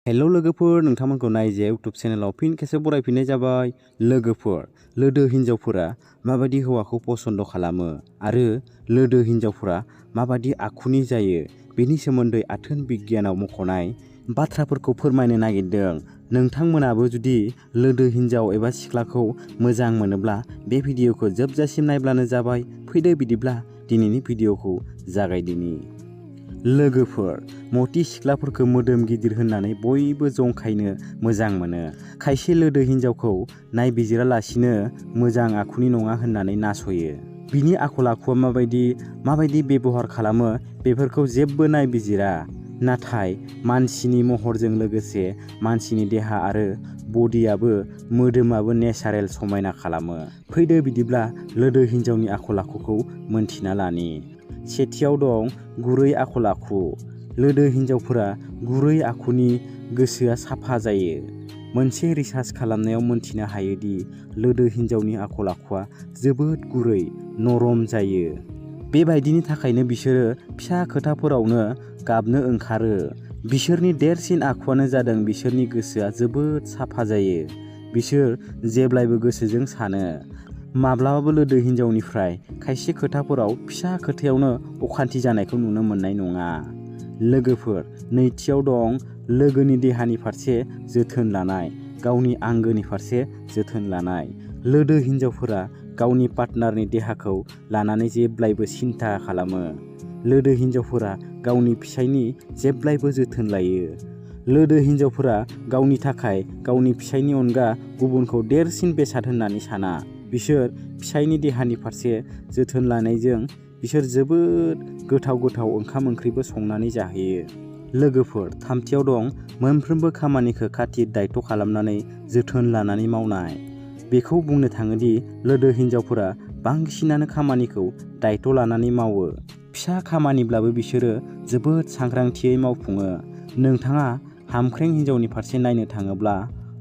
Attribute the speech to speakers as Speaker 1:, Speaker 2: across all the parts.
Speaker 1: Hello लोगोफोर, नोंथांमोनखौ नायजे इउट्यूब चेनेलाव फिन खेबसे बरायफिननाय जाबाय। लोगोफोर, लोदो हिन्जावफोरा माबायदि हौवाखौ पसन्द खालामो आरो लोदो हिन्जावफोरा माबायदि आखुनि जायो बेनि सोमोन्दै आथोन बिगियानाव मख'नाय बाथ्राफोरखौ फोरमायनो नागिरदों। नोंथांमोनाबो जुदि लोदो हिन्जाव एबा सिख्लाखौ मोजां मोनोब्ला बे भिडिअखौ जोबजासिम नायब्लानो जाबाय। फैदो बिदिब्ला दिनैनि भिडिअखौ जागायदिनि। लोगोफोर, मति सिख्लाफोरखौ मोदोम गिदिर होननानै बयबो जंखायनो मोजां मोनो। खायसे लोदो हिन्जावखौ नायबिजिरालासिनो मोजां आखुनि नङा होननानै नासयो। बिनि आखल आखुआ माबायदि बेबहार खालामो बेफोरखौ जेबो नायबिजिरा। नाथाय मानसिनि महरजों लोगोसे मानसिनि देहा आरो बडियाबो मोदोमाबो नेचारेल समायना खालामो। फैदो बिदिब्ला लोदो हिन्जावनि आखल आखुखौ मोनथिना लानि। सेथियाव दं गुरै आखल आखु। लोदो हिन्जावफोरा गुरै आखुनि, गोसोआ साफा जायो। मोनसे रिसार्च खालामनायाव मोनथिनो हायोदि लोदो हिन्जावनि आखल आखुआ जोबोद गुरै, नरम जायो। बेबायदिनि थाखायनो बिसोरो फिसा खोथाफोरावनो गाबनो ओंखारो। बिसोरनि देरसिन आखुआनो जादों बिसोरनि गोसोआ जोबोद साफा जायो। बिसोर जेब्लायबो गोसोजों सानो। माब्लाबाबो लोदो हिन्जावनिफ्राय खायसे खोथाफोराव फिसा खोथायावनो अखान्थि जानायखौ नुनो मोननाय नङा। लोगोफोर, नैथियाव दं लोगोनि देहानि फारसे जोथोन लानाय, गावनि आंगोनि फारसे जोथोन लानाय। लोदो हिन्जावफोरा गावनि पार्टनारनि देहाखौ लानानै जेब्लायबो सिन्था खालामो। लोदो हिन्जावफोरा गावनि फिसायनि जेब्लायबो जोथोन लायो। लोदो हिन्जावफोरा गावनि थाखाय गावनि फिसायनि अनगा गुबुनखौ देरसिन बेसाद होननानै साना। बिसोर फिसायनि देहानि फारसे जोथोन लानायजों बिसोर जोबोद गोथाव ओंखाम ओंख्रिबो संनानै जाहोयो। लोगोफोर, थामथियाव दं मोनफ्रोमबो खामानिखौ खाथिर दायथ' खालामनानै जोथोन लानानै मावनाय। बेखौ बुंनो थाङोदि लोदो हिन्जावफोरा बांसिनानो खामानिखौ दायथ' लानानै मावो। फिसा खामानिब्लाबो बिसोरो जोबोद सांग्रांथियै मावफुङो। नोंथाङा हामख्रें हिन्जावनि फारसे नायनो थाङोब्ला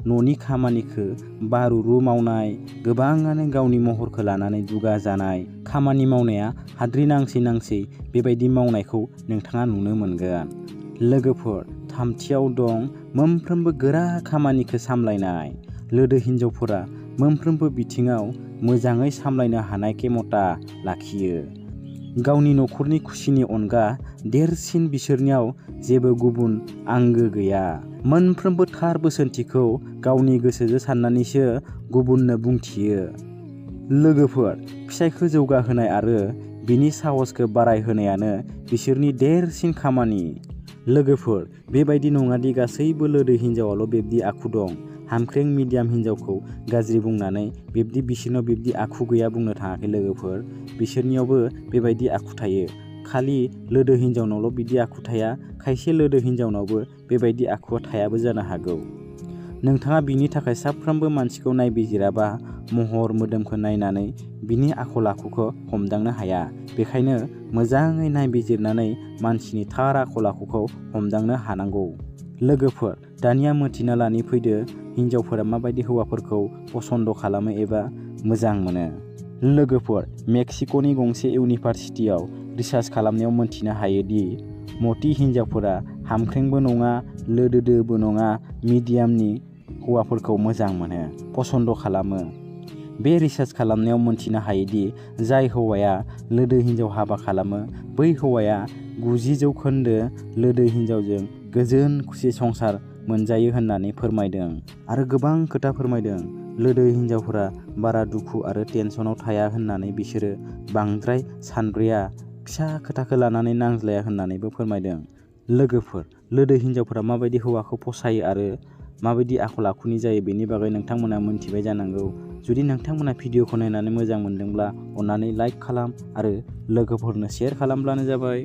Speaker 1: न'नि खामानिखौ बारुरु मावनाय, गोबाङानो गावनि महरखौ लानानै दुगा जानाय, खामानि मावनाया हाद्रि नांसै बेबायदि मावनायखौ नोंथाङा नुनो मोनगोन। लोगोफोर, थामथियाव दं मोनफ्रोमबो गोरा खामानिखौ सामलायनाय। लोदो हिन्जावफोरा मोनफ्रोमबो बिथिङाव मोजाङै सामलायनो हानाय खेमता लाखियो। गावनि न'खरनि खुसिनि अनगा देरसिन बिसोरनियाव जेबो गुबुन आंगो गैया। मोनफ्रोमबो थार बोसोनथिखौ गावनि गोसोजों साननानैसो गुबुननो बुंथियो। लोगोफोर, फिसायखौ जौगाहोनाय आरो बिनि साहसखौ बारायहोनायानो बिसोरनि देरसिन खामानि। लोगोफोर, बेबायदि नङादि गासैबो लोदो हिन्जावाल' बेबायदि आखु दं। हामख्रें मिडियाम हिन्जावखौ गाज्रि बुंनानै बिसोरनाव बिब्दि आखु गैया बुंनो थाङाखै लोगोफोर। बिसोरनियावबो बेबायदि आखु थायो। खालि लोदो हिन्जावनावल' बिदि आखु थाया, खायसे लोदो हिन्जावनावबो बेबायदि आखुआ थायाबो जानो हागौ। नोंथाङा बिनि थाखाय साफ्रोमबो मानसिखौ नायबिजिराबा महर मोदोमखौ नायनानै बिनि आखल आखुखौ हमदांनो हाया। बेखायनो मोजाङै नायबिजिरनानै मानसिनि थार आखल आखुखौ हमदांनो हानांगौ। लोगोफोर, दानिया मिथिना लानि फैदो हिन्जावफोरा माबायदि हौवाफोरखौ पसन्द खालामो एबा मोजां मोनो। लोगोफोर, मेक्सिक'नि गंसे इउनिभारसिटियाव रिसार्च खालामनायाव मोनथिनो हायोदि मति हिन्जावफोरा हामख्रेंबो नङा, लोदोबो नङा, मिडियामनि हौवाफोरखौ मोजां मोनो, पसन्द खालामो। बे रिसार्च खालामनायाव मोनथिनो हायोदि जाय हौवाया लोदो हिन्जाव हाबा खालामो बै हौवाया 90% लोदो हिन्जावजों गोजोन खुसि संसार मोनजायो होननानै फोरमायदों आरो गोबां खोथा फोरमायदों। लोदो हिन्जावफोरा बारा दुखु आरो टेनसनाव थाया होननानै बिसोरो बांद्राय सानब्रेया, फिसा खोथाखौ लानानै नांज्लाया होननानैबो फोरमायदों। लोगोफोर, लोदो हिन्जावफोरा माबायदि हौवाखौ फसायो आरो माबायदि आखल आखुनि जायो बेनि बागै नोंथांमोना मोनथिबाय जानांगौ। जुदि नोंथांमोना भिडिअखौ नायनानै मोजां मोनदोंब्ला अन्नानै लाइक खालाम आरो लोगोफोरनो शेयार खालामब्लानो जाबाय।